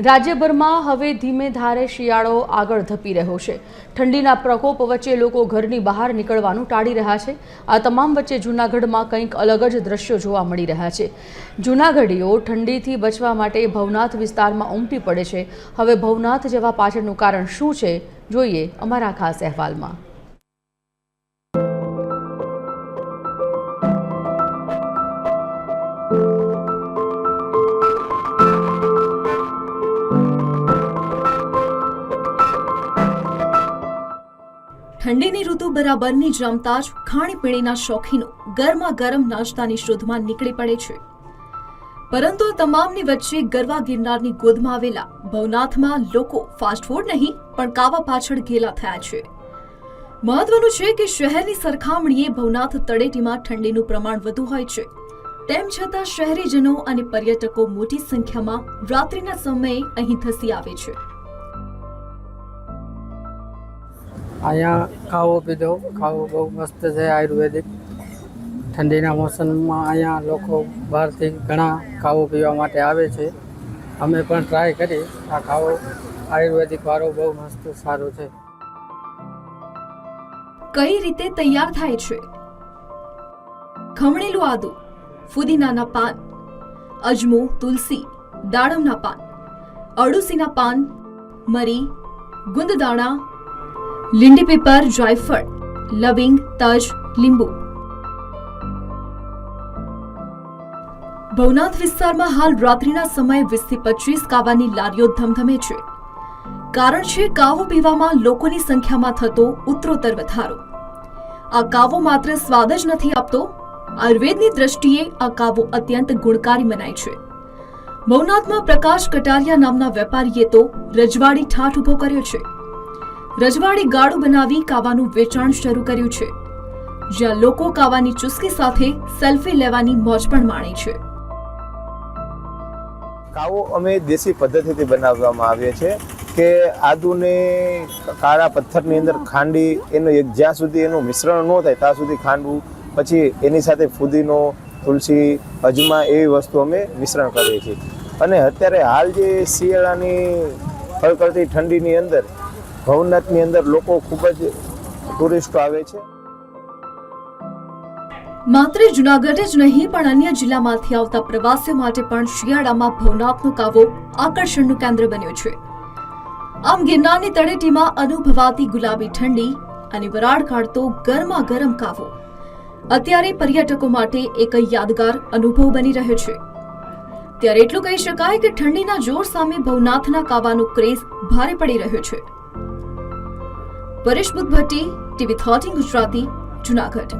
રાજ્યભરમાં હવે ધીમે ધારે શિયાળો આગળ ધપી રહ્યો છે। ઠંડીના પ્રકોપ વચ્ચે લોકો ઘરની બહાર નીકળવાનું ટાળી રહ્યા છે। આ તમામ વચ્ચે જૂનાગઢમાં કંઈક અલગ જ દ્રશ્યો જોવા મળી રહ્યા છે। જૂનાગઢીઓ ઠંડીથી બચવા માટે ભવનાથ વિસ્તારમાં ઉમટી પડે છે। હવે ભવનાથ જવા પાછળનું કારણ શું છે, જોઈએ અમારા ખાસ અહેવાલમાં। ઠંડીની ઋતુ બરાબરની જમતા જ ખાણીપીણીના શોખીનો ગરમા ગરમ નાસ્તાની શોધમાં નીકળી પડે છે। પરંતુ આ તમામની વચ્ચે ગરવા ગિરનારની ગોદમાં આવેલા ભવનાથમાં લોકો ફાસ્ટફૂડ નહીં પણ કાવા પાછળ ઘેલા થયા છે। મહત્વનું છે કે શહેરની સરખામણીએ ભવનાથ તળેટીમાં ઠંડીનું પ્રમાણ વધુ હોય છે। તેમ છતાં શહેરીજનો અને પર્યટકો મોટી સંખ્યામાં રાત્રિના સમયે અહીં ધસી આવે છે। અહીંયા ખાવો પીધો બહુ મસ્ત છે, આયુર્વેદિક। ઠંડીના મોસમમાં અહીંયા લોકો બહારથી ઘણા ખાવો પીવા માટે આવે છે। અમે પણ ટ્રાય કરી। આ ખાવો આયુર્વેદિક વાળો બહુ મસ્ત સારો છે। કઈ રીતે તૈયાર થાય છે? ખમણેલું આદુ, ફુદીનાના પાન, અજમો, તુલસી, દાડમના પાન, અરડુસીના પાન, મરી, ગુંદદાણા, લીંડી પીપર, જાયફળ, લવિંગ, તજ, લીંબુ। ભવનાથ વિસ્તારમાં હાલ રાત્રિના સમયે 20 થી 25 કાવાની લારીઓ ધમધમે છે। કારણ છે કાવો પીવામાં લોકોની સંખ્યામાં થતો ઉત્તરોત્તર વધારો। આ કાવો માત્ર સ્વાદ જ નથી આપતો, આયુર્વેદની દ્રષ્ટિએ આ કાવો અત્યંત ગુણકારી મનાય છે। ભવનાથમાં પ્રકાશ કટારિયા નામના વેપારીએ તો રજવાડી ઠાઠ ઉભો કર્યો છે। રજવાડી ગાડું બનાવી કાવાનું વેચાણ શરૂ કર્યું છે, જ્યાં લોકો કાવાની ચુસ્કી સાથે સેલ્ફી લેવાની મોજ પણ માણે છે। કાવો અમે દેશી પદ્ધતિથી બનાવવામાં આવે છે કે આદુને કાળા પથ્થરની અંદર ખાંડી એનું જ્યાં સુધી એનું મિશ્રણ ન થાય ત્યાં સુધી ખાંડવું, પછી એની સાથે ફુદીનો, તુલસી, અજમા એવી વસ્તુ અમે મિશ્રણ કરીએ છીએ। અને અત્યારે હાલ જે શિયાળાની કડકડતી ઠંડીની અંદર ભવનાથની અંદર લોકો ખૂબ જ ટુરિસ્ટો આવે છે। માત્ર જૂનાગઢ જ નહીં પણ અન્ય જિલ્લામાંથી આવતા પ્રવાસીઓ માટે પણ શિયાળામાં ભવનાથનો કાવો આકર્ષણનું કેન્દ્ર બન્યો છે। આમ ગિરનારની તળેટીમાં અનુભવાતી ગુલાબી ઠંડી અને વરાળ કાઢતો ગરમા ગરમ કાવો અત્યારે પર્યટકો માટે એક યાદગાર અનુભવ બની રહ્યો છે। ત્યારે એટલું કહી શકાય કે ઠંડીના જોર સામે ભવનાથના કાવાનો ક્રેઝ ભારે પડી રહ્યો છે। પરેશ બુદ્ધભટ્ટી, TV 13 ગુજરાતી, જૂનાગઢ।